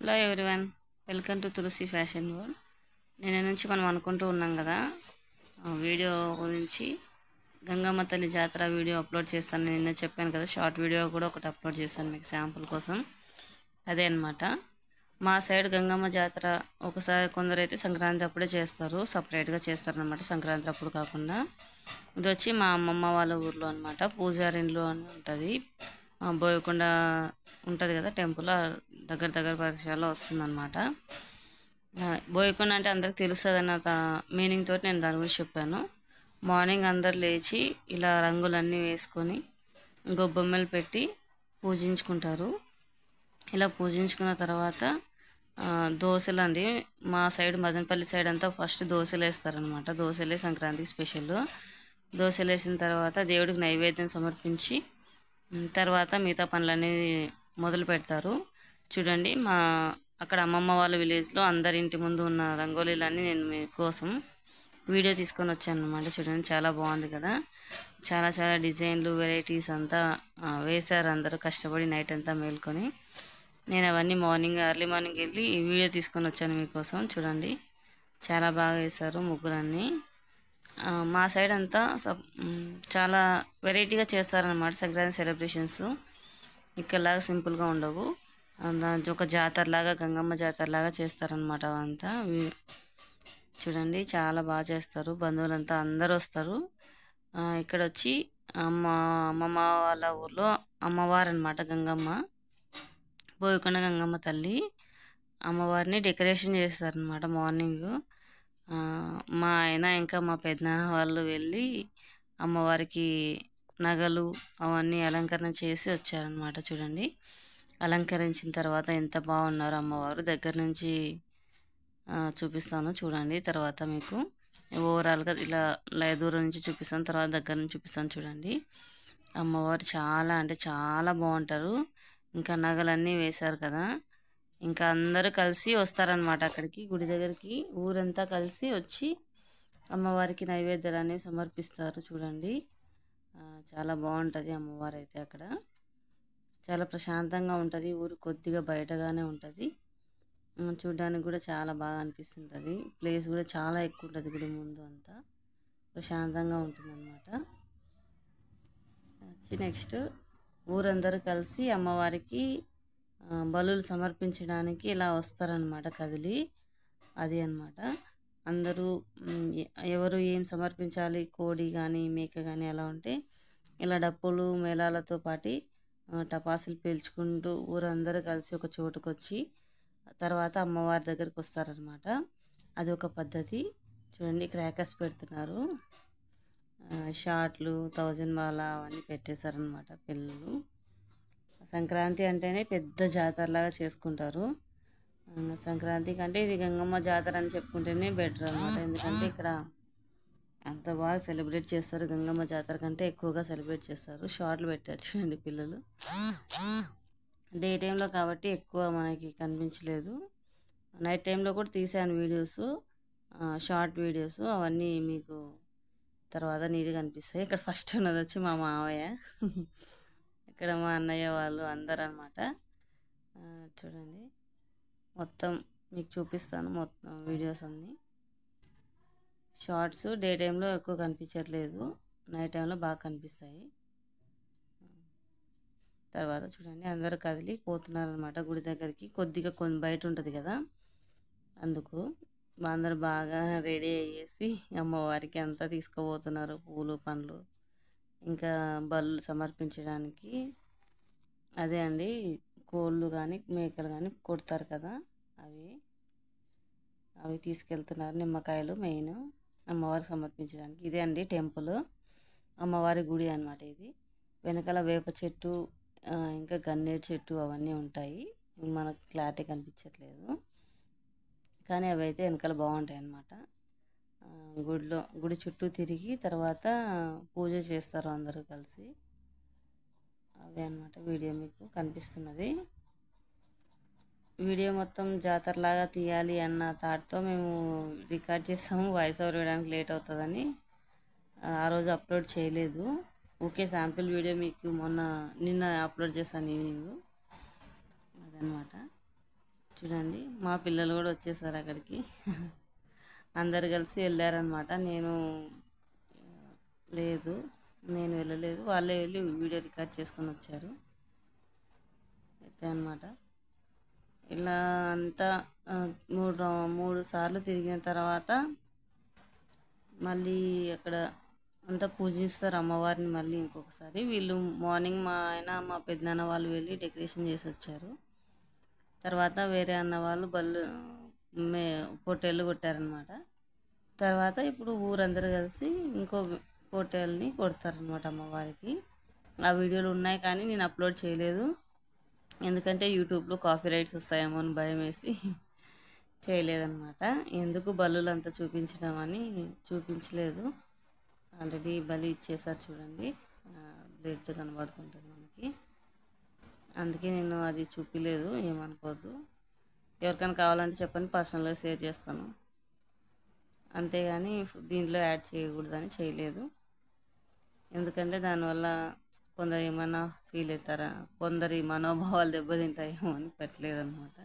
Hello everyone, welcome to Tulasi fashion world. నిన్న నుంచి మనం అనుకుంటూ ఉన్నాం కదా, వీడియో గురించి గంగమ్మ తల్లి జాతర వీడియో అప్లోడ్ చేస్తాను. నిన్న చెప్పాను కదా, షార్ట్ వీడియో కూడా ఒకటి అప్లోడ్ చేస్తాను మీకు శాంపుల్ కోసం. అదే అనమాట మా సైడ్ గంగమ్మ జాతర. ఒకసారి కొందరైతే సంక్రాంతి అప్పుడే చేస్తారు, సపరేట్గా చేస్తారనమాట, సంక్రాంతి అప్పుడు కాకుండా. ఇది వచ్చి మా అమ్మమ్మ వాళ్ళ ఊర్లో అనమాట, పూజారిండ్లు అని ఉంటుంది. బోయకొండ ఉంటుంది కదా టెంపుల్, దగ్గర దగ్గర పరిసరాల్లో వస్తుందన్నమాట. బోయకొండ అంటే అందరికి తెలుస్తుంది అన్న మీనింగ్ తోటి నేను దాని గురించి చెప్పాను. మార్నింగ్ అందరు లేచి ఇలా రంగులన్నీ వేసుకొని గొబ్బెమ్మలు పెట్టి పూజించుకుంటారు. ఇలా పూజించుకున్న తర్వాత దోశలు అండి. మా సైడ్ మదనపల్లి సైడ్ అంతా ఫస్ట్ దోశలు వేస్తారనమాట. దోశలే సంక్రాంతికి స్పెషల్. దోశలు వేసిన తర్వాత దేవుడికి నైవేద్యం సమర్పించి తర్వాత మిగతా పనులన్నీ మొదలు పెడతారు. చూడండి, మా అక్కడ అమ్మమ్మ వాళ్ళ విలేజ్లో అందరి ఇంటి ముందు ఉన్న రంగోలీలన్నీ నేను మీకోసం వీడియో తీసుకొని వచ్చాను అనమాట. చూడండి, చాలా బాగుంది కదా. చాలా చాలా డిజైన్లు, వెరైటీస్ అంతా వేశారు అందరూ కష్టపడి నైట్ అంతా మేల్కొని. నేను అవన్నీ ఎర్లీ మార్నింగ్ వెళ్ళి వీడియో తీసుకొని వచ్చాను మీకోసం. చూడండి, చాలా బాగా వేశారు ముగ్గులన్నీ. మా సైడ్ అంతా చాలా వెరైటీగా చేస్తారనమాట సంక్రాంతి సెలబ్రేషన్స్. ఇక్కడలాగా సింపుల్గా ఉండవు. ఒక జాతరలాగా, గంగమ్మ జాతరలాగా చేస్తారనమాట అవంతా. చూడండి, చాలా బాగా చేస్తారు. బంధువులంతా అందరూ వస్తారు. ఇక్కడ వచ్చి అమ్మమ్మ వాళ్ళ ఊర్లో అమ్మవారు అనమాట గంగమ్మ, బోయకొండ గంగమ్మ తల్లి. అమ్మవారిని డెకరేషన్ చేస్తారనమాట మార్నింగ్. మా ఆయన ఇంకా మా పెద్దనాన్న వాళ్ళు వెళ్ళి అమ్మవారికి నగలు అవన్నీ అలంకరణ చేసి వచ్చారనమాట. చూడండి, అలంకరించిన తర్వాత ఎంత బాగున్నారు అమ్మవారు. దగ్గర నుంచి చూపిస్తాను చూడండి. తర్వాత మీకు ఓవరాల్గా ఇలా దూరం నుంచి చూపిస్తాను, తర్వాత దగ్గర నుంచి చూపిస్తాను. చూడండి, అమ్మవారు చాలా అంటే చాలా బాగుంటారు. ఇంకా నగలన్నీ వేశారు కదా, ఇంకా అందరూ కలిసి వస్తారనమాట అక్కడికి, గుడి దగ్గరికి. ఊరంతా కలిసి వచ్చి అమ్మవారికి నైవేద్యాలు అనేవి సమర్పిస్తారు. చూడండి, చాలా బాగుంటుంది అమ్మవారు అయితే. అక్కడ చాలా ప్రశాంతంగా ఉంటుంది. ఊరు కొద్దిగా బయటగానే ఉంటుంది. చూడడానికి కూడా చాలా బాగా అనిపిస్తుంటుంది. ప్లేస్ కూడా చాలా ఎక్కువ ఉంటుంది గుడి ముందు, అంతా ప్రశాంతంగా ఉంటుంది అన్నమాట. నెక్స్ట్ ఊరందరూ కలిసి అమ్మవారికి బలులు సమర్పించడానికి ఇలా వస్తారనమాట కదిలి. అది అన్నమాట. అందరూ ఎవరు ఏం సమర్పించాలి, కోడి కానీ మేక కానీ అలా ఉంటే ఇలా డప్పులు మేళాలతో పాటి టపాసులు పేల్చుకుంటూ ఊరందరూ కలిసి ఒక చోటుకు వచ్చి తర్వాత అమ్మవారి దగ్గరికి వస్తారనమాట. అది ఒక పద్ధతి. చూడండి, క్రాకర్స్ పెడుతున్నారు, షార్ట్లు, 1000 మాల అవన్నీ పెట్టేశారనమాట పిల్లలు. సంక్రాంతి అంటేనే పెద్ద జాతరలాగా చేసుకుంటారు. సంక్రాంతి కంటే ఇది గంగమ్మ జాతర అని చెప్పుకుంటేనే బెటర్ అనమాట. ఎందుకంటే ఇక్కడ అంత బాగా సెలబ్రేట్ చేస్తారు. గంగమ్మ జాతర కంటే ఎక్కువగా సెలబ్రేట్ చేస్తారు. షార్ట్లు పెట్టారు చూడండి పిల్లలు. డే టైంలో కాబట్టి ఎక్కువ మనకి కనిపించలేదు. నైట్ టైంలో కూడా తీసాను వీడియోస్, షార్ట్ వీడియోస్. అవన్నీ మీకు తర్వాత నీట్గా కనిపిస్తాయి. ఇక్కడ ఫస్ట్ ఉన్నది వచ్చి మా మావయ్య, ఇక్కడ మా అన్నయ్య వాళ్ళు అందరు అనమాట. చూడండి, మొత్తం మీకు చూపిస్తాను మొత్తం వీడియోస్ అన్నీ. షార్ట్స్ డే టైంలో ఎక్కువ కనిపించట్లేదు, నైట్ టైంలో బాగా కనిపిస్తాయి. తర్వాత చూడండి, అందరూ కదిలి పోతున్నారనమాట గుడి దగ్గరికి. కొద్దిగా బయట ఉంటుంది కదా, అందుకు అందరు బాగా రెడీ అయ్యేసి అమ్మవారికి అంతా తీసుకుపోతున్నారు, పూలు పండ్లు ఇంకా బళ్ళు సమర్పించడానికి. అదే అండి, కోళ్ళు కానీ మేకలు కానీ కొడతారు కదా, అవి తీసుకెళ్తున్నారు. నిమ్మకాయలు మెయిన్ అమ్మవారికి సమర్పించడానికి. ఇదే అండి టెంపుల్, అమ్మవారి గుడి అనమాట ఇది. వెనకాల వేప చెట్టు ఇంకా గన్నేరు చెట్టు అవన్నీ ఉంటాయి. మనకు క్లారిటీ కనిపించట్లేదు కానీ అవి అయితే వెనకాల బాగుంటాయి అన్నమాట. గుడి చుట్టూ తిరిగి తర్వాత పూజ చేస్తారు అందరూ కలిసి. అవే అన్నమాట వీడియో మీకు కనిపిస్తున్నది. వీడియో మొత్తం జాతరలాగా తీయాలి అన్న థాట్తో మేము రికార్డ్ చేసాము. వాయిస్ ఓవర్ ఇవ్వడానికి లేట్ అవుతుందని ఆ రోజు అప్లోడ్ చేయలేదు. ఓకే, శాంపిల్ వీడియో మీకు నిన్న అప్లోడ్ చేశాను ఈవినింగ్. అదనమాట. చూడండి మా పిల్లలు కూడా వచ్చేసారు అక్కడికి. అందరు కలిసి వెళ్ళారనమాట. లేదు నేను వెళ్ళలేదు, వాళ్ళే వెళ్ళి వీడియో రికార్డ్ చేసుకొని వచ్చారు అయితే అనమాట. ఇలా అంతా మూడు సార్లు తిరిగిన తర్వాత మళ్ళీ అక్కడ అంతా పూజిస్తారు అమ్మవారిని. మళ్ళీ ఇంకొకసారి వీళ్ళు మార్నింగ్ మా ఆయన మా పెద్దనాన్న వాళ్ళు వెళ్ళి డెకరేషన్ చేసి వచ్చారు. తర్వాత వేరే అన్న వాళ్ళు పొట్టేళ్ళు కొట్టారనమాట. తర్వాత ఇప్పుడు ఊరందరూ కలిసి ఇంకో పొట్టేల్ని కొడతారనమాట అమ్మవారికి. ఆ వీడియోలు ఉన్నాయి కానీ నేను అప్లోడ్ చేయలేదు, ఎందుకంటే యూట్యూబ్లో కాపీ రైట్స్ వస్తాయేమో అని భయం వేసి చేయలేదన్నమాట. ఎందుకు బలులు అంతా చూపించడం అని చూపించలేదు. ఆల్రెడీ బలి ఇచ్చేసారు చూడండి, బ్లడ్ కనబడుతుంటుంది మనకి. అందుకే నేను అది చూపించలేదు, ఏమనుకోవద్దు. ఎవరికైనా కావాలంటే చెప్పండి, పర్సనల్గా షేర్ చేస్తాను. అంతేగాని దీంట్లో యాడ్ చేయకూడదని చేయలేదు, ఎందుకంటే దానివల్ల కొందరు ఏమన్నా ఫీల్ అవుతారా, కొందరి మనోభావాలు దెబ్బతింటాయేమో అని పెట్టలేదన్నమాట.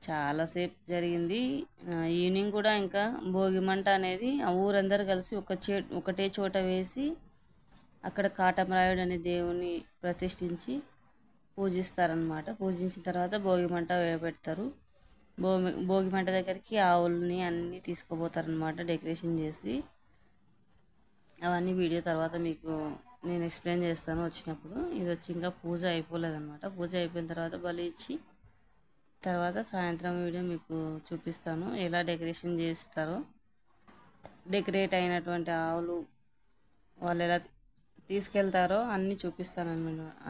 చాలాసేపు జరిగింది. ఈవినింగ్ కూడా ఇంకా భోగిమంట అనేది ఆ ఊరందరూ కలిసి ఒకటే చోట వేసి అక్కడ కాటమరాయుడు అనే దేవుని ప్రతిష్ఠించి పూజిస్తారనమాట. పూజించిన తర్వాత భోగిమంట పెడతారు. భోగిమంట దగ్గరికి ఆవుల్ని అన్నీ తీసుకుపోతారనమాట డెకరేషన్ చేసి. అవన్నీ వీడియో తర్వాత మీకు నేను ఎక్స్ప్లెయిన్ చేస్తాను వచ్చినప్పుడు. ఇది వచ్చి ఇంకా పూజ అయిపోలేదన్నమాట. పూజ అయిపోయిన తర్వాత బలి ఇచ్చి తర్వాత సాయంత్రం వీడియో మీకు చూపిస్తాను ఎలా డెకరేషన్ చేస్తారో. డెకరేట్ అయినటువంటి ఆవులు వాళ్ళు ఎలా తీసుకెళ్తారో అన్నీ చూపిస్తాను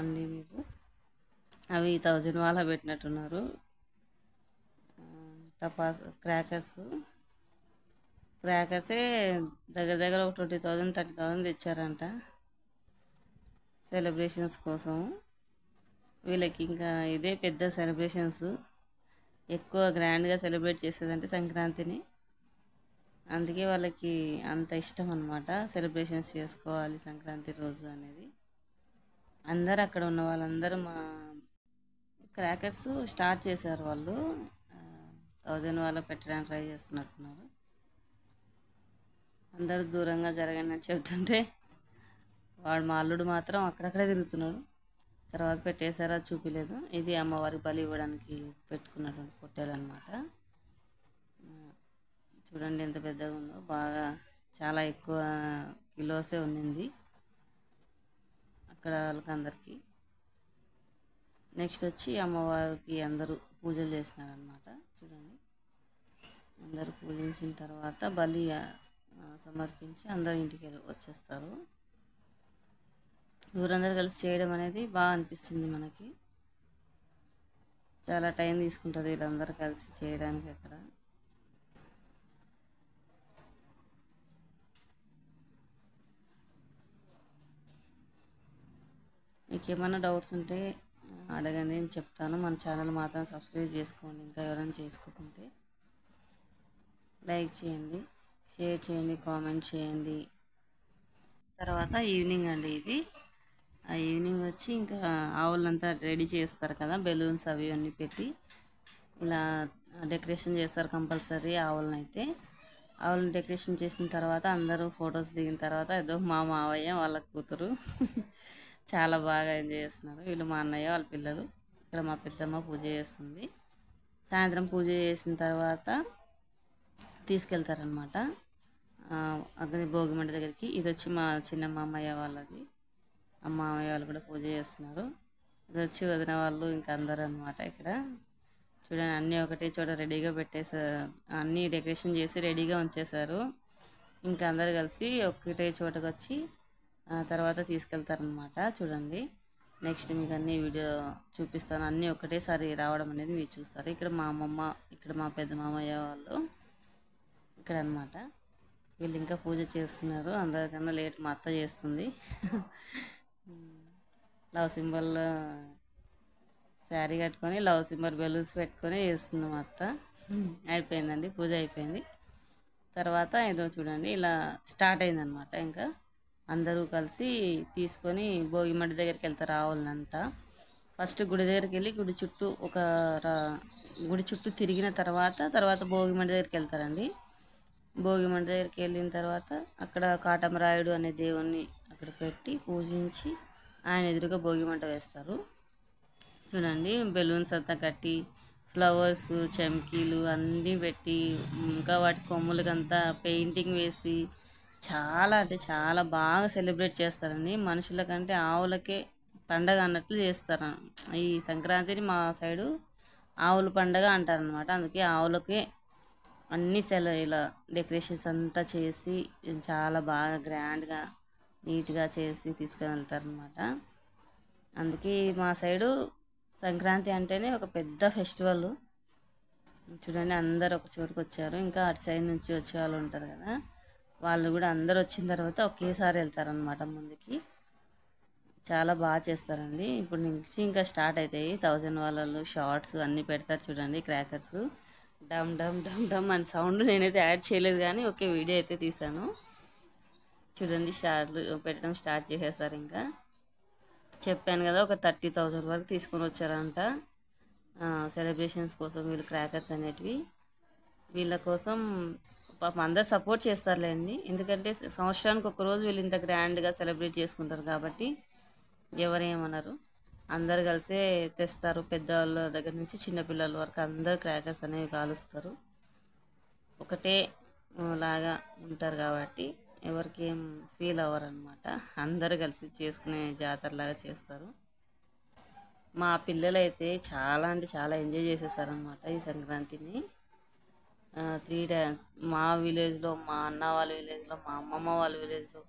అన్నీ మీకు. అవి 1000 వాళ్ళ పెట్టినట్టున్నారు క్రాకర్సే దగ్గర దగ్గర ఒక 20,000 30,000 తెచ్చారంట సెలబ్రేషన్స్ కోసం. వీళ్ళకి ఇంకా ఇదే పెద్ద సెలబ్రేషన్స్, ఎక్కువ గ్రాండ్గా సెలబ్రేట్ చేసేదంటే సంక్రాంతిని. అందుకే వాళ్ళకి అంత ఇష్టం అన్నమాట, సెలబ్రేషన్స్ చేసుకోవాలి సంక్రాంతి రోజు అనేది. అందరు అక్కడ ఉన్న వాళ్ళందరూ మా క్రాకర్స్ స్టార్ట్ చేశారు. వాళ్ళు 1000 వాళ్ళ పెట్టడానికి ట్రై చేస్తున్నట్టున్నారు. అందరూ దూరంగా జరగని అని చెబుతుంటే వాడు మా అల్లుడు మాత్రం అక్కడక్కడే తిరుగుతున్నాడు. తర్వాత పెట్టేశారా చూపించలేదు. ఇది అమ్మవారికి బలి ఇవ్వడానికి పెట్టుకున్నటువంటి పొట్టేలు అనమాట. చూడండి ఎంత పెద్దగా ఉందో, బాగా చాలా ఎక్కువ కిలోసే ఉన్నింది అక్కడ వాళ్ళకందరికీ. నెక్స్ట్ వచ్చి అమ్మవారికి అందరూ పూజలు చేసినారనమాట. చూడండి అందరూ పూజించిన తర్వాత బలి సమర్పించి అందరు ఇంటికి వచ్చేస్తారు. ఊరందరూ కలిసి చేయడం అనేది బాగా అనిపిస్తుంది మనకి. చాలా టైం తీసుకుంటుంది వీళ్ళందరూ కలిసి చేయడానికి. అక్కడ మీకు ఏమైనా డౌట్స్ ఉంటే అడగండి, నేను చెప్తాను. మన ఛానల్ మాత్రం సబ్స్క్రైబ్ చేసుకోండి, ఇంకా ఎవరైనా చేసుకుంటుంటే లైక్ చేయండి, షేర్ చేయండి, కామెంట్ చేయండి. తర్వాత ఈవినింగ్ అండి ఇది. ఆ ఈవినింగ్ వచ్చి ఇంకా ఆవులంతా రెడీ చేస్తారు కదా, బెలూన్స్ అవి అన్నీ పెట్టి ఇలా డెకరేషన్ చేస్తారు కంపల్సరీ. ఆవులను డెకరేషన్ చేసిన తర్వాత అందరూ ఫొటోస్ దిగిన తర్వాత ఏదో మా మావయ్య వాళ్ళ కూతురు చాలా బాగా ఎంజాయ్ చేస్తున్నారు. వీళ్ళు మా అన్నయ్య వాళ్ళ పిల్లలు. ఇక్కడ మా పెద్దమ్మ పూజ చేస్తుంది. సాయంత్రం పూజ చేసిన తర్వాత తీసుకెళ్తారనమాట అగ్ని భోగిమంట దగ్గరికి. ఇది వచ్చి మా చిన్న మామయ్య వాళ్ళది. ఆ మామయ్య వాళ్ళు కూడా పూజ చేస్తున్నారు. ఇది వచ్చి వదిన వాళ్ళు ఇంకా అందరూ అనమాట. ఇక్కడ చూడండి అన్నీ ఒకటే చోట రెడీగా పెట్టేశారు, అన్నీ డెకరేషన్ చేసి రెడీగా ఉంచేశారు. ఇంకా అందరు కలిసి ఒకటే చోటకు వచ్చి తర్వాత తీసుకెళ్తారనమాట. చూడండి నెక్స్ట్ మీకు అన్ని వీడియో చూపిస్తాను. అన్నీ ఒకటేసారి రావడం అనేది మీరు చూస్తారు. ఇక్కడ మా అమ్మమ్మ, ఇక్కడ మా పెద్ద మామయ్య వాళ్ళు ఇక్కడ అనమాట. వీళ్ళు ఇంకా పూజ చేస్తున్నారు. అందరికన్నా లేట్ మా అత్త చేస్తుంది. లవ్ సింబల్ శారీ కట్టుకొని లవ్ సింబల్ బెలూన్స్ పెట్టుకొని చేస్తుంది మా అత్త. అయిపోయిందండి, పూజ అయిపోయింది. తర్వాత ఏదో చూడండి ఇలా స్టార్ట్ అయిందనమాట. ఇంకా అందరూ కలిసి తీసుకొని భోగిమంట దగ్గరికి వెళ్తారు ఆవులనంతా. ఫస్ట్ గుడి దగ్గరికి వెళ్ళి గుడి చుట్టూ తిరిగిన తర్వాత భోగి మంట దగ్గరికి వెళ్తారండి. భోగి మంట దగ్గరికి వెళ్ళిన తర్వాత అక్కడ కాటమరాయుడు అనే దేవుణ్ణి అక్కడ పెట్టి పూజించి ఆయన ఎదురుగా భోగి మంట వేస్తారు. చూడండి బెలూన్స్ అంతా కట్టి ఫ్లవర్స్ చమ్కీలు అన్నీ పెట్టి ఇంకా వాటి కొమ్ములకంతా పెయింటింగ్ వేసి చాలా అంటే చాలా బాగా సెలబ్రేట్ చేస్తారండి. మనుషుల కంటే ఆవులకే పండగ అన్నట్లు చేస్తారు. ఈ సంక్రాంతిని మా సైడు ఆవుల పండగ అంటారనమాట. అందుకే ఆవులకే అన్ని ఇలా డెకరేషన్స్ అంతా చేసి చాలా బాగా గ్రాండ్గా నీట్గా చేసి తీసుకొని వెళ్తారనమాట. అందుకే మా సైడు సంక్రాంతి అంటేనే ఒక పెద్ద ఫెస్టివల్. చూడండి అందరు ఒక చోటుకు వచ్చారు. ఇంకా అటు సైడ్ నుంచి వచ్చే వాళ్ళు ఉంటారు కదా, వాళ్ళు కూడా అందరు వచ్చిన తర్వాత ఒకేసారి వెళ్తారనమాట ముందుకి. చాలా బాగా చేస్తారండి. ఇప్పుడు నుంచి ఇంకా స్టార్ట్ అవుతాయి 1000 వాళ్ళలు షార్ట్స్ అన్నీ పెడతారు. చూడండి క్రాకర్స్ డమ్ డమ్ డమ్ డమ్ అని సౌండ్ నేనైతే యాడ్ చేయలేదు కానీ ఓకే వీడియో అయితే తీశాను. చూడండి పెట్టడం స్టార్ట్ చేసేసారు. ఇంకా చెప్పాను కదా ఒక 30,000 వరకు తీసుకొని వచ్చారంట సెలబ్రేషన్స్ కోసం. వీళ్ళు క్రాకర్స్ అనేటివి వీళ్ళ కోసం పాపం అందరు సపోర్ట్ చేస్తారులేండి. ఎందుకంటే సంవత్సరానికి ఒక రోజు వీళ్ళు ఇంత గ్రాండ్గా సెలబ్రేట్ చేసుకుంటారు కాబట్టి ఎవరేమన్నారు. అందరు కలిసే తెస్తారు. పెద్దవాళ్ళ దగ్గర నుంచి చిన్నపిల్లల వరకు అందరు క్రాకర్స్ అనేవి కాలుస్తారు. ఒకటే లాగా ఉంటారు కాబట్టి ఎవరికి ఏం ఫీల్ అవ్వరు అనమాట. అందరు కలిసి చేసుకునే జాతరలాగా చేస్తారు. మా పిల్లలు అయితే చాలా అంటే చాలా ఎంజాయ్ చేసేసారనమాట ఈ సంక్రాంతిని. 3 days మా విలేజ్లో, మా అన్న వాళ్ళ విలేజ్లో, మా అమ్మమ్మ వాళ్ళ విలేజ్లో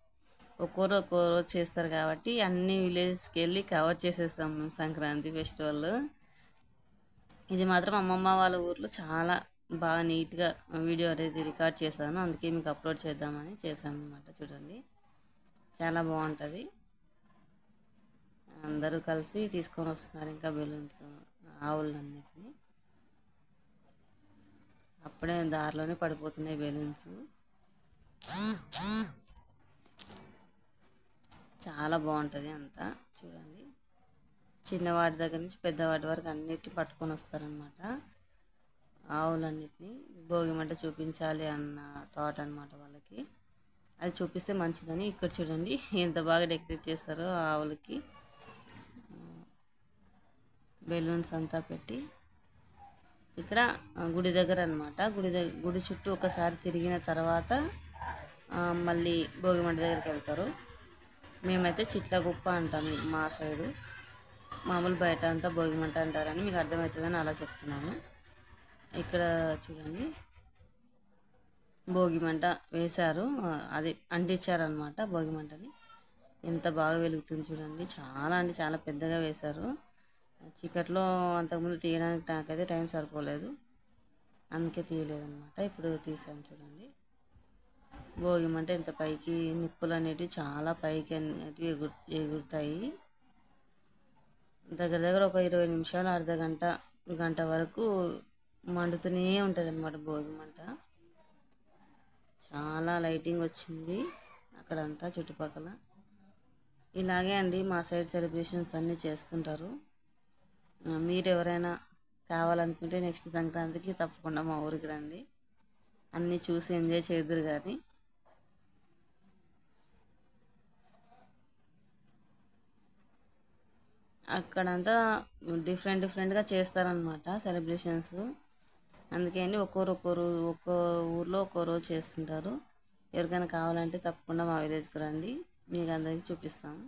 ఒక్కో రోజు చేస్తారు కాబట్టి అన్ని విలేజ్కి వెళ్ళి కవర్ చేసేస్తాం మేము సంక్రాంతి ఫెస్టివల్. ఇది మాత్రం అమ్మమ్మ వాళ్ళ ఊర్లో చాలా బాగా నీట్గా వీడియో అనేది రికార్డ్ చేశాను. అందుకే మీకు అప్లోడ్ చేద్దామని చేశాను అనమాట. చూడండి చాలా బాగుంటుంది. అందరూ కలిసి తీసుకొని వస్తున్నారు ఇంకా బెలూన్స్ ఆవులన్నిటిని. అప్పుడే దారిలోనే పడిపోతున్నాయి బెలూన్స్. చాలా బాగుంటుంది అంతా. చూడండి చిన్నవాటి దగ్గర నుంచి పెద్దవాటి వరకు అన్నిటిని పట్టుకొని వస్తారనమాట. ఆవులన్నిటిని భోగి మంట చూపించాలి అన్న థాట్ అనమాట వాళ్ళకి. అది చూపిస్తే మంచిదని ఇక్కడ చూడండి ఎంత బాగా డెకరేట్ చేస్తారో ఆవులకి. బెలూన్స్ అంతా పెట్టి ఇక్కడ గుడి దగ్గర అనమాట. గుడి చుట్టూ ఒకసారి తిరిగిన తర్వాత మళ్ళీ భోగిమంట దగ్గరికి వెళ్తారు. మేమైతే చిట్లగుప్ప అంటాం మా సైడు. మామూలు బయట అంతా భోగిమంట అంటారని మీకు అర్థమవుతుందని అలా చెప్తున్నాను. ఇక్కడ చూడండి భోగిమంట వేశారు, అది అంటించారనమాట. భోగిమంటని ఎంత బాగా వెలుగుతుంది చూడండి. చాలా అంటే చాలా పెద్దగా వేశారు. చీకట్లో అంతకుముందు తీయడానికి నాకైతే టైం సరిపోలేదు, అందుకే తీయలేదు అనమాట. ఇప్పుడు తీసాను చూడండి. భోగిమంట ఇంత పైకి నిప్పులు అనేటివి చాలా పైకి అనేటివి ఎగురుతాయి. దగ్గర దగ్గర ఒక 20 నిమిషాలు గంట వరకు మండుతూనే ఉంటుంది అనమాట భోగిమంట. చాలా లైటింగ్ వచ్చింది అక్కడంతా చుట్టుపక్కల. ఇలాగే అండి మా సైడ్ సెలబ్రేషన్స్ అన్నీ చేస్తుంటారు. మీరు ఎవరైనా కావాలనుకుంటే నెక్స్ట్ సంక్రాంతికి తప్పకుండా మా ఊరికి రండి, అన్నీ చూసి ఎంజాయ్ చేద్దరు. కానీ అక్కడంతా డిఫరెంట్గా చేస్తారనమాట సెలబ్రేషన్స్. అందుకే అండి ఒక్కో ఊర్లో ఒక్కో రోజు చేస్తుంటారు. ఎవరికైనా కావాలంటే తప్పకుండా మా విలేజ్కి రండి, మీకు అందరికీ చూపిస్తాము.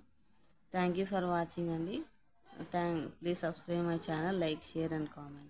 థ్యాంక్ యూ ఫర్ వాచింగ్ అండి. Please subscribe my channel, like, share and comment.